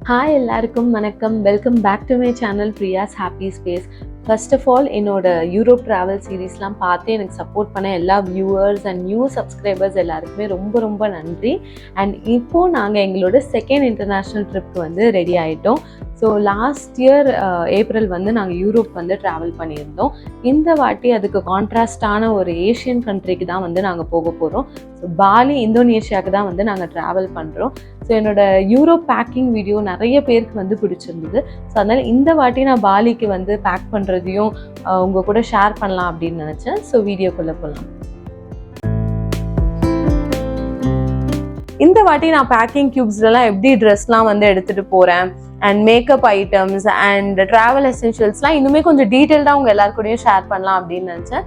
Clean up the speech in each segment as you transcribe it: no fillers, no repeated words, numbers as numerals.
Hi எல்லாருக்கும் வணக்கம். Welcome back to my channel Priya's happy space. First of all என்னோட Europe travel சீரீஸ்லாம் பார்த்து எனக்கு சப்போர்ட் பண்ண எல்லா வியூவர்ஸ் அண்ட் நியூ சப்ஸ்கிரைபர்ஸ் எல்லாருக்குமே ரொம்ப ரொம்ப நன்றி. அண்ட் இப்போது நாங்கள் எங்களோட செகண்ட் இன்டர்நேஷ்னல் ட்ரிப்க்கு வந்து ரெடி ஆகிட்டோம். ஸோ லாஸ்ட் இயர் ஏப்ரல் வந்து நாங்கள் யூரோப் வந்து ட்ராவல் பண்ணியிருந்தோம். இந்த வாட்டி அதுக்கு கான்ட்ராஸ்டான ஒரு ஏஷியன் கண்ட்ரிக்கு தான் வந்து நாங்கள் போக போகிறோம். ஸோ பாலி இந்தோனேஷியாவுக்கு தான் வந்து நாங்கள் ட்ராவல் பண்ணுறோம். ஸோ என்னோடய யூரோப் பேக்கிங் வீடியோ நிறைய பேருக்கு வந்து பிடிச்சிருந்தது. ஸோ அதனால் இந்த வாட்டி நான் பாலிக்கு வந்து பேக் பண்ணுறதையும் உங்கள் கூட ஷேர் பண்ணலாம் அப்படின்னு நினச்சேன். ஸோ வீடியோக்குள்ளே போகலாம். இந்த வாட்டி நான் பேக்கிங் கியூப்ஸ்லாம் எப்படி ட்ரெஸ்லாம் வந்து எடுத்துகிட்டு போகிறேன் and makeup items and travel எசென்ஷியல்ஸ்லாம் இன்னுமே கொஞ்சம் டீட்டெயில்டாக உங்கள் எல்லாருக்கூடையும் ஷேர் பண்ணலாம் அப்படின்னு நினச்சேன்.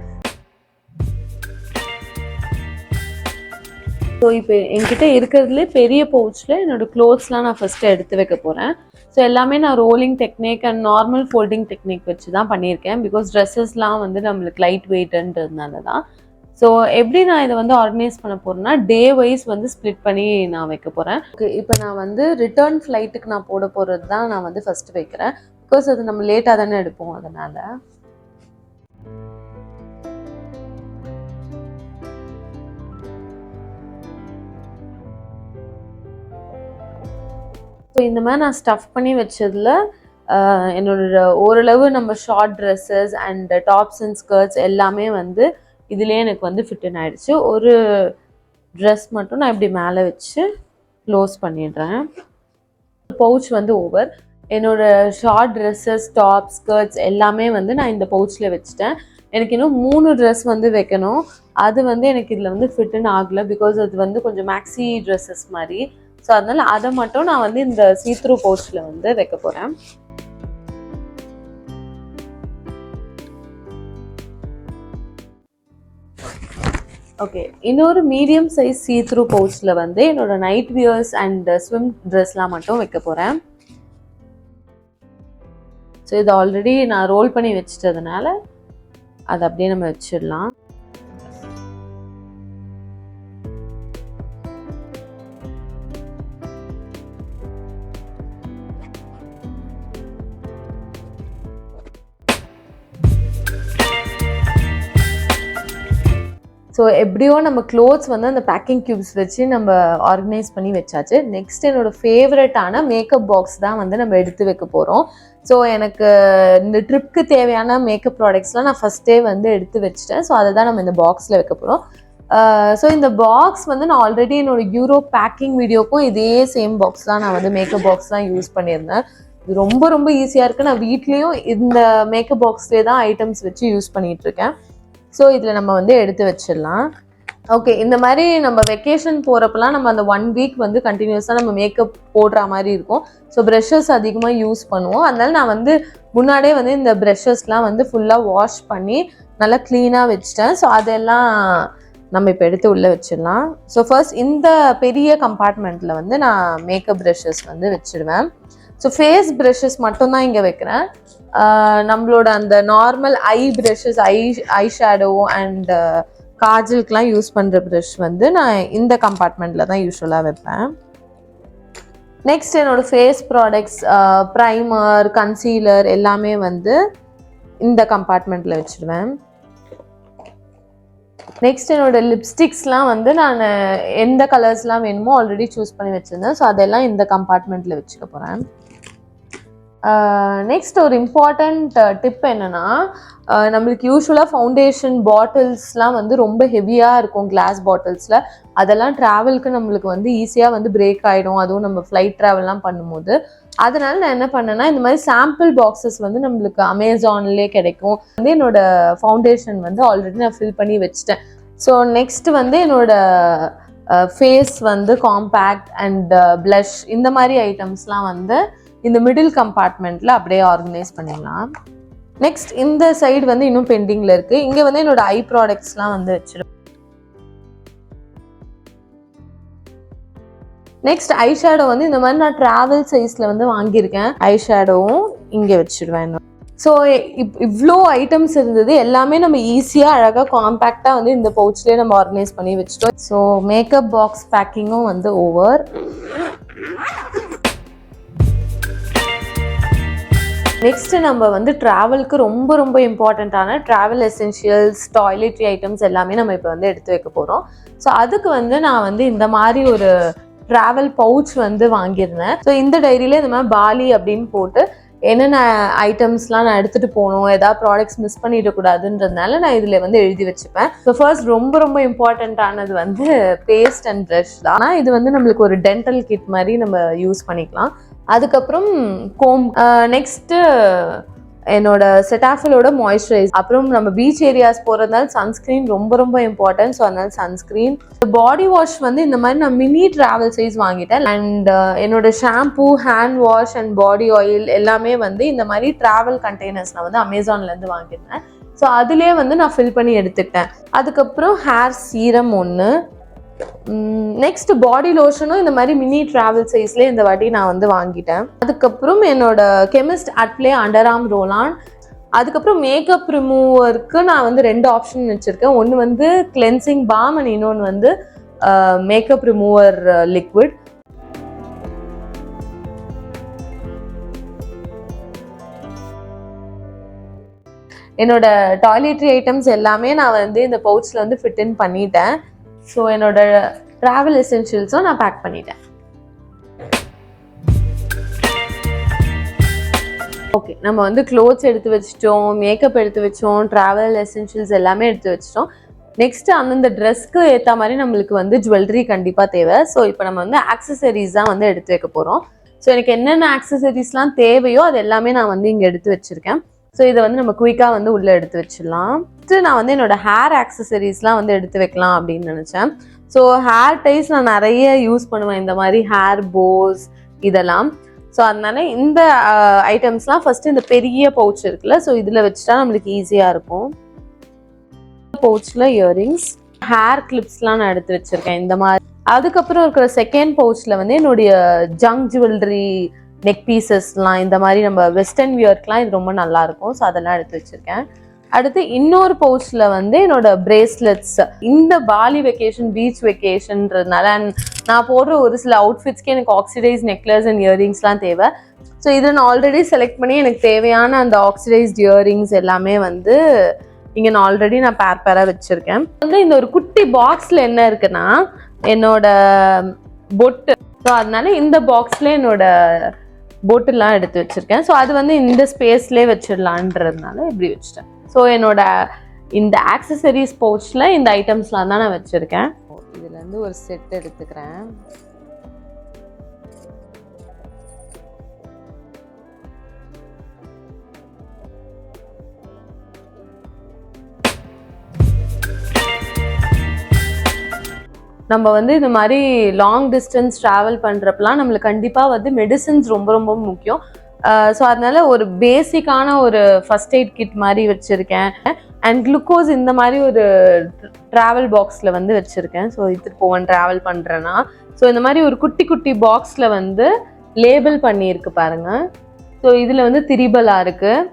ஸோ இப்போ என்கிட்ட இருக்கிறதுலே பெரிய பவுச்சில் என்னோடய க்ளோத்ஸ்லாம் நான் ஃபஸ்ட்டு எடுத்து வைக்க போகிறேன். ஸோ எல்லாமே நான் rolling technique and normal folding technique வச்சு தான் பண்ணியிருக்கேன். பிகாஸ் ட்ரெஸ்ஸஸ்லாம் வந்து நம்மளுக்கு லைட் வெயிட்ன்றதுனால தான். ஸோ எப்படி நான் இதை வந்து ஆர்கனைஸ் பண்ண போகிறேன்னா டே வைஸ் வந்து ஸ்ப்ளிட் பண்ணி நான் வைக்க போகிறேன். இப்போ நான் வந்து ரிட்டர்ன் ஃப்ளைட்டுக்கு நான் போட போகிறது தான் நான் வந்து ஃபஸ்ட்டு வைக்கிறேன். பிகாஸ் அது நம்ம லேட்டாக தானே எடுப்போம். அதனால் ஸோ இந்த மாதிரி நான் ஸ்டஃப் பண்ணி வச்சதில் என்னோட ஓரளவு நம்ம short dresses and tops and skirts எல்லாமே வந்து இதுலேயே எனக்கு வந்து ஃபிட்டன் ஆகிடுச்சு. ஒரு ட்ரெஸ் மட்டும் நான் இப்படி மேலே வச்சு க்ளோஸ் பண்ணிடுறேன். பவுச் வந்து ஓவர். என்னோடய ஷார்ட் ட்ரெஸ்ஸஸ் டாப்ஸ் ஸ்கர்ட்ஸ் எல்லாமே வந்து நான் இந்த பவுச்சில் வச்சுட்டேன். எனக்கு இன்னும் 3 ட்ரெஸ் வந்து வைக்கணும். அது வந்து எனக்கு இதில் வந்து ஃபிட்டன் ஆகலை. பிகாஸ் அது வந்து கொஞ்சம் மேக்ஸி ட்ரெஸ்ஸஸ் மாதிரி. ஸோ அதனால் அதை மட்டும் நான் வந்து இந்த சீத்ரூ பவுச்சில் வந்து வைக்க போகிறேன். ஓகே, இன்னொரு மீடியம் சைஸ் சீத்ரூ பவுச்சில் வந்து என்னோட நைட் வியர்ஸ் அண்ட் ஸ்விம் ட்ரெஸ்லாம் மட்டும் வைக்க போகிறேன். ஸோ இது ஆல்ரெடி நான் ரோல் பண்ணி வச்சிட்டதுனால அதை அப்படியே நம்ம வச்சிடலாம். ஸோ எப்படியோ நம்ம க்ளோத்ஸ் வந்து அந்த பேக்கிங் கியூப்ஸ் வச்சு நம்ம ஆர்கனைஸ் பண்ணி வச்சாச்சு. நெக்ஸ்ட் என்னோடய ஃபேவரட்டான மேக்கப் பாக்ஸ் தான் வந்து நம்ம எடுத்து வைக்க போகிறோம். ஸோ எனக்கு இந்த ட்ரிப்க்கு தேவையான மேக்கப் ப்ராடக்ட்ஸ்லாம் நான் ஃபஸ்ட்டே வந்து எடுத்து வச்சுட்டேன். ஸோ அதை தான் நம்ம இந்த பாக்ஸில் வைக்க போகிறோம். ஸோ இந்த பாக்ஸ் வந்து நான் ஆல்ரெடி என்னோடய யூரோப் பேக்கிங் வீடியோக்கும் இதே சேம் பாக்ஸ் தான் நான் வந்து மேக்கப் பாக்ஸ் தான் யூஸ் பண்ணியிருந்தேன். இது ரொம்ப ரொம்ப ஈஸியாக இருக்குது. நான் வீட்லேயும் இந்த மேக்கப் பாக்ஸ்லேயே தான் ஐட்டம்ஸ் வச்சு யூஸ் பண்ணிகிட்ருக்கேன். ஸோ இதில் நம்ம வந்து எடுத்து வச்சிடலாம். ஓகே, இந்த மாதிரி நம்ம வெக்கேஷன் போகிறப்பெல்லாம் நம்ம அந்த 1 வீக் வந்து கண்டினியூஸாக நம்ம மேக்கப் போடுற மாதிரி இருக்கும். ஸோ ப்ரெஷஸ் அதிகமாக யூஸ் பண்ணுவோம். அதனால நான் வந்து முன்னாடியே வந்து இந்த ப்ரெஷஸ்லாம் வந்து ஃபுல்லாக வாஷ் பண்ணி நல்லா க்ளீனாக வச்சிட்டேன். ஸோ அதெல்லாம் நம்ம இப்போ எடுத்து உள்ளே வச்சிடலாம். ஸோ ஃபர்ஸ்ட் இந்த பெரிய கம்பார்ட்மெண்ட்டில் வந்து நான் மேக்கப் ப்ரெஷஸ் வந்து வச்சுடுவேன். ஸோ ஃபேஸ் ப்ரெஷஸ் மட்டும்தான் இங்கே வைக்கிறேன். நம்மளோட அந்த normal eye brushes eye shadow and காஜலுக்கெலாம் யூஸ் பண்ணுற ப்ரெஷ் வந்து நான் இந்த கம்பார்ட்மெண்ட்டில் தான் யூஸ்வலாக வைப்பேன். நெக்ஸ்ட் என்னோடய ஃபேஸ் ப்ராடக்ட்ஸ் ப்ரைமர் கன்சீலர் எல்லாமே வந்து இந்த கம்பார்ட்மெண்ட்டில் வச்சுடுவேன். நெக்ஸ்ட் என்னோடய லிப்ஸ்டிக்ஸ்லாம் வந்து நான் எந்த கலர்ஸ்லாம் வேணுமோ ஆல்ரெடி சூஸ் பண்ணி வச்சுருந்தேன். ஸோ அதெல்லாம் இந்த கம்பார்ட்மெண்ட்டில் வச்சுக்க போகிறேன். நெக்ஸ்ட் ஒரு இம்பார்ட்டண்ட் டிப் என்னென்னா, நம்மளுக்கு யூஸ்வலாக ஃபவுண்டேஷன் பாட்டில்ஸ்லாம் வந்து ரொம்ப ஹெவியாக இருக்கும் கிளாஸ் பாட்டில்ஸில். அதெல்லாம் ட்ராவலுக்கு நம்மளுக்கு வந்து ஈஸியாக வந்து பிரேக் ஆகிடும். அதுவும் நம்ம ஃப்ளைட் ட்ராவல்லாம் பண்ணும்போது. அதனால நான் என்ன பண்ணேன்னா இந்த மாதிரி சாம்பிள் பாக்ஸஸ் வந்து நம்மளுக்கு அமேசான்லேயே கிடைக்கும். வந்து என்னோடய ஃபவுண்டேஷன் வந்து ஆல்ரெடி நான் ஃபில் பண்ணி வச்சுட்டேன். ஸோ நெக்ஸ்ட் வந்து என்னோடய ஃபேஸ் வந்து காம்பேக்ட் அண்ட் ப்ளஷ் இந்த மாதிரி ஐட்டம்ஸ்லாம் வந்து இந்த மிடில் கம்பார்ட்மெண்ட்டில் அப்படியே ஆர்கனைஸ் பண்ணிடலாம். நெக்ஸ்ட் இந்த சைடு வந்து இன்னும் பெண்டிங்கில் இருக்குது. இங்கே வந்து என்னோட ஐ ப்ராடக்ட்ஸ்லாம் வந்து வச்சிருவேன். நெக்ஸ்ட் ஐ ஷேடோ வந்து இந்த மாதிரி நான் ட்ராவல் சைஸில் வந்து வாங்கியிருக்கேன். ஐ ஷேடோவும் இங்கே வச்சுடுவேன். ஸோ இவ்வளோ ஐட்டம்ஸ் இருந்தது. எல்லாமே நம்ம ஈஸியாக அழகாக காம்பேக்டாக வந்து இந்த பவுச்லேயே நம்ம ஆர்கனைஸ் பண்ணி வச்சுட்டோம். ஸோ மேக்கப் பாக்ஸ் பேக்கிங்கும் வந்து ஓவர். நெக்ஸ்ட் நம்ம வந்து டிராவலுக்கு ரொம்ப ரொம்ப இம்பார்ட்டண்ட்டான டிராவல் எசென்ஷியல்ஸ், டாய்லெட்ரி ஐட்டம்ஸ் எல்லாமே நம்ம இப்போ வந்து எடுத்து வைக்க போகிறோம். ஸோ அதுக்கு வந்து நான் வந்து இந்த மாதிரி ஒரு ட்ராவல் பவுச் வந்து வாங்கியிருந்தேன். ஸோ இந்த டைரியில இந்த மாதிரி பாலி அப்படின்னு போட்டு என்னென்ன ஐட்டம்ஸ்லாம் நான் எடுத்துகிட்டு போகணும், ஏதாவது ப்ராடக்ட்ஸ் மிஸ் பண்ணிடக்கூடாதுன்றதுனால நான் இதில் வந்து எழுதி வச்சுப்பேன். ஸோ ஃபர்ஸ்ட் ரொம்ப ரொம்ப இம்பார்ட்டண்ட்டானது வந்து பேஸ்ட் அண்ட் ப்ரஷ் தான். ஆனால் இது வந்து நம்மளுக்கு ஒரு டென்டல் கிட் மாதிரி நம்ம யூஸ் பண்ணிக்கலாம். அதுக்கப்புறம் கோம், நெக்ஸ்ட்டு என்னோட செட்டாஃபிலோட மாய்ஸ்சரைஸ், அப்புறம் நம்ம பீச் ஏரியாஸ் போகிறதுனால சன்ஸ்க்ரீன் ரொம்ப ரொம்ப இம்பார்ட்டன்ட். ஸோ அதனால சன்ஸ்க்ரீன், பாடி வாஷ் வந்து இந்த மாதிரி நான் மினி ட்ராவல் சைஸ் வாங்கிட்டேன். அண்ட் என்னோட shampoo, hand wash and body oil எல்லாமே வந்து இந்த மாதிரி ட்ராவல் கண்டெய்னர்ஸ் நான் வந்து அமேசான்லேருந்து வாங்கியிருந்தேன். ஸோ அதுலேயே வந்து நான் ஃபில் பண்ணி எடுத்துக்கிட்டேன். அதுக்கப்புறம் ஹேர் சீரம் ஒன்று, நெக்ஸ்ட் பாடி லோஷனும் இந்த மாதிரி மினி ட்ராவல் சைஸ்லேயே இந்த வாட்டி நான் வந்து வாங்கிட்டேன். அதுக்கப்புறம் என்னோட கெமிஸ்ட் அட்லே அண்டர் ஆர்ம் ரோலான். அதுக்கப்புறம் மேக்கப் ரிமூவருக்கு நான் வந்து 2 ஆப்ஷன் வச்சுருக்கேன். ஒன்று வந்து கிளென்சிங் பாம் அண்ட் இன்னொன்று வந்து மேக்கப் ரிமூவர் லிக்விட். என்னோட டாய்லெட்ரி ஐட்டம்ஸ் எல்லாமே நான் வந்து இந்த பவுச்சில் வந்து ஃபிட் இன் பண்ணிட்டேன். ஸோ என்னோட ட்ராவல் எசென்ஷியல்ஸும் நான் பேக் பண்ணிட்டேன். ஓகே, நம்ம வந்து க்ளோத்ஸ் எடுத்து வச்சிட்டோம், மேக்கப் எடுத்து வச்சோம், ட்ராவல் எசென்ஷியல்ஸ் எல்லாமே எடுத்து வச்சிட்டோம். நெக்ஸ்ட் அந்தந்த ட்ரெஸ்க்கு ஏற்ற மாதிரி நம்மளுக்கு வந்து ஜுவல்லரி கண்டிப்பாக தேவை. ஸோ இப்போ நம்ம வந்து ஆக்சசரிஸ் தான் வந்து எடுத்து வைக்க போகிறோம். ஸோ எனக்கு என்னென்ன ஆக்சசரிஸ்லாம் தேவையோ அது எல்லாமே நான் வந்து இங்கே எடுத்து வச்சிருக்கேன். ஸோ இதை வந்து நம்ம குயிக்காக வந்து உள்ளே எடுத்து வச்சிடலாம். நான் வந்து என்னோட ஹேர் ஆக்சசரிஸ்லாம் வந்து எடுத்து வைக்கலாம் அப்படின்னு நினச்சேன். ஸோ ஹேர் டைஸ் நான் நிறைய யூஸ் பண்ணுவேன், இந்த மாதிரி ஹேர் போஸ் இதெல்லாம். ஸோ அதனால இந்த ஐட்டம்ஸ்லாம் ஃபர்ஸ்ட் இந்த பெரிய பவுச் இருக்குல்ல, ஸோ இதில் வச்சுட்டா நம்மளுக்கு ஈஸியாக இருக்கும். பவுச்சில் இயரிங்ஸ், ஹேர் கிளிப்ஸ்லாம் நான் எடுத்து வச்சிருக்கேன் இந்த மாதிரி. அதுக்கப்புறம் இருக்கிற செகண்ட் பவுச்சில் வந்து என்னுடைய ஜங்க் ஜுவல்லரி, நெக் பீசஸ்லாம், இந்த மாதிரி நம்ம வெஸ்டர்ன் வியர்க்கெலாம் இது ரொம்ப நல்லா இருக்கும். ஸோ அதெல்லாம் எடுத்து வச்சிருக்கேன். அடுத்து இன்னொரு பவுச்சில் வந்து என்னோட பிரேஸ்லெட்ஸ், இந்த பாலி வெக்கேஷன், பீச் வெக்கேஷன்றதுனால நான் போடுற ஒரு சில அவுட்ஃபிட்ஸ்க்கு எனக்கு ஆக்சிடைஸ் நெக்லஸ் அண்ட் இயரிங்ஸ்லாம் தேவை. ஸோ இதை நான் ஆல்ரெடி செலக்ட் பண்ணி எனக்கு தேவையான அந்த ஆக்சிடைஸ்ட் இயரிங்ஸ் எல்லாமே வந்து இங்கே நான் ஆல்ரெடி பேராக வச்சுருக்கேன். வந்து இந்த ஒரு குட்டி பாக்ஸில் என்ன இருக்குன்னா என்னோட பொட்டு. ஸோ அதனால இந்த பாக்ஸில் என்னோட பொட்டுலாம் எடுத்து வச்சுருக்கேன். ஸோ அது வந்து இந்த ஸ்பேஸ்லேயே வச்சிடலான்றதுனால இப்படி வச்சுட்டேன். ஸோ என்னோட இந்த ஆக்சசரிஸ் பவுச்சில் இந்த ஐட்டம்ஸ்லாம் தான் நான் வச்சுருக்கேன். இதுலேருந்து ஒரு செட் எடுத்துக்கிறேன். நம்ம வந்து இந்த மாதிரி லாங் டிஸ்டன்ஸ் ட்ராவல் பண்ணுறப்பெல்லாம் நம்மளுக்கு கண்டிப்பாக வந்து மெடிசன்ஸ் ரொம்ப ரொம்ப முக்கியம். ஸோ அதனால ஒரு பேசிக்கான ஒரு ஃபர்ஸ்ட் எய்ட் கிட் மாதிரி வச்சுருக்கேன். அண்ட் குளுக்கோஸ் இந்த மாதிரி ஒரு ட்ராவல் பாக்ஸில் வந்து வச்சுருக்கேன். ஸோ இதுக்கு போவேன் ட்ராவல் பண்ணுறேன்னா. ஸோ இந்த மாதிரி ஒரு குட்டி குட்டி பாக்ஸில் வந்து லேபிள் பண்ணியிருக்கு பாருங்கள். ஸோ இதில் வந்து திரிபலா இருக்குது.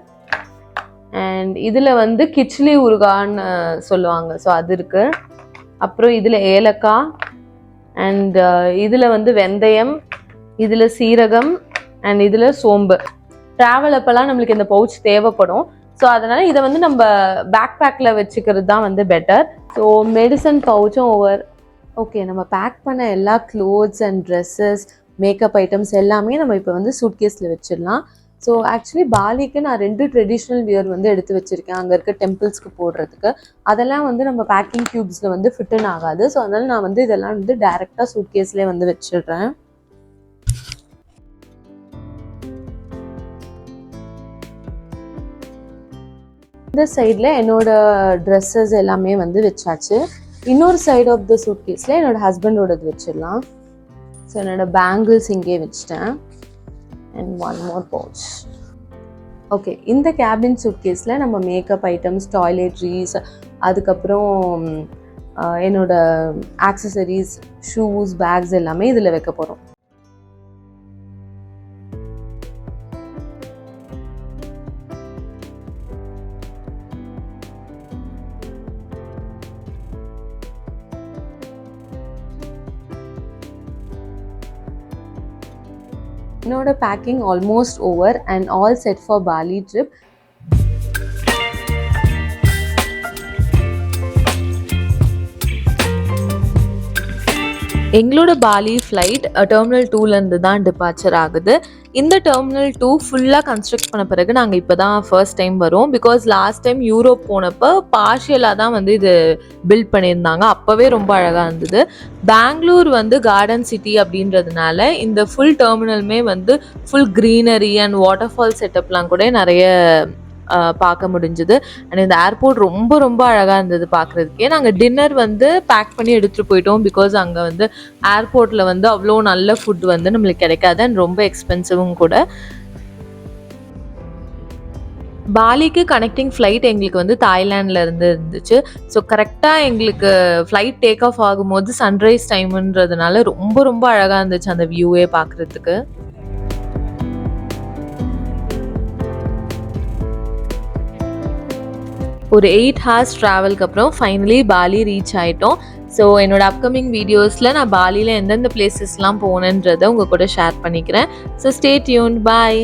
அண்ட் இதில் வந்து கிச்லி ஊறுகான்னு சொல்லுவாங்க, ஸோ அது இருக்குது. அப்புறம் இதில் ஏலக்காய், அண்ட் இதில் வந்து வெந்தயம், இதில் சீரகம், அண்ட் இதில் சோம்பு. ட்ராவல் அப்போல்லாம் நம்மளுக்கு இந்த பவுச் தேவைப்படும். ஸோ அதனால் இதை வந்து நம்ம பேக் பேக்கில் வச்சுக்கிறது தான் வந்து பெட்டர். ஸோ மெடிசன் பவுச்சும் ஓகே, நம்ம பேக் பண்ண எல்லா clothes and dresses, makeup items எல்லாமே நம்ம இப்போ வந்து சூட்கேஸில் வச்சிடலாம். ஸோ ஆக்சுவலி பாலிக்கு நான் 2 ட்ரெடிஷ்னல் வியர் வந்து எடுத்து வச்சுருக்கேன் அங்கே இருக்க டெம்பிள்ஸ்க்கு போடுறதுக்கு. அதெல்லாம் வந்து நம்ம பேக்கிங் க்யூப்ஸில் வந்து ஃபிட்டன் ஆகாது. ஸோ அதனால் நான் வந்து இதெல்லாம் வந்து டைரெக்டாக சூட்கேஸ்லேயே வந்து வச்சிடுறேன். இந்த சைடில் என்னோட ட்ரெஸ்ஸஸ் எல்லாமே வந்து வச்சாச்சு. இன்னொரு சைடு ஆஃப் த சூட்கேஸில் என்னோட ஹஸ்பண்டோடது வச்சிடலாம். ஸோ என்னோட பேங்கிள்ஸ் இங்கே வச்சிட்டேன். And one more pouch. Okay, இந்த கேபின் சூட்கேஸில் நம்ம மேக்கப் ஐட்டம்ஸ், டாய்லெட்ரிஸ், அதுக்கப்புறம் என்னோட ஆக்சசரிஸ், ஷூஸ், பேக்ஸ் எல்லாமே இதில் வைக்க போகிறோம். என்னோட packing almost over and all set for Bali trip. எங்களோட பாலி ஃப்ளைட் டெர்மினல் 2லேருந்து தான் டிபார்ச்சர் ஆகுது. இந்த டெர்மினல் 2 ஃபுல்லாக கன்ஸ்ட்ரக்ட் பண்ண பிறகு நாங்கள் இப்போ தான் ஃபர்ஸ்ட் டைம் வரோம். பிகாஸ் லாஸ்ட் டைம் யூரோப் போனப்போ பார்ஷியலாக தான் வந்து இது பில்ட் பண்ணியிருந்தாங்க. அப்போவே ரொம்ப அழகாக இருந்தது. பெங்களூர் வந்து கார்டன் சிட்டி அப்படின்றதுனால இந்த ஃபுல் டெர்மினலுமே வந்து full greenery and waterfall செட்டப்லாம் கூட நிறைய பார்க்க முடிஞ்சுது. அண்ட் இந்த ஏர்போர்ட் ரொம்ப ரொம்ப அழகாக இருந்தது பார்க்குறதுக்கே. நாங்கள் டின்னர் வந்து பேக் பண்ணி எடுத்துகிட்டு போயிட்டோம். பிகாஸ் அங்கே வந்து ஏர்போர்ட்டில் வந்து அவ்வளோ நல்ல ஃபுட் வந்து நம்மளுக்கு கிடைக்காது அண்ட் ரொம்ப எக்ஸ்பென்சிவும் கூட. பாலிக்கு கனெக்டிங் ஃப்ளைட் எங்களுக்கு வந்து தாய்லாண்டில் இருந்துச்சு. ஸோ கரெக்டாக எங்களுக்கு ஃப்ளைட் டேக் ஆஃப் ஆகும்போது சன்ரைஸ் டைமுன்றதுனால ரொம்ப ரொம்ப அழகாக இருந்துச்சு அந்த வியூவே பார்க்குறதுக்கு. ஒரு 8 hours ட்ராவலுக்கு அப்புறம் ஃபைனலி பாலி ரீச் ஆகிட்டோம். ஸோ என்னோட அப்கமிங் வீடியோஸில் நான் பாலியில் எந்தெந்த பிளேசஸ்லாம் போனேன்றதை உங்கள் கூட ஷேர் பண்ணிக்கிறேன். So stay tuned. பாய்.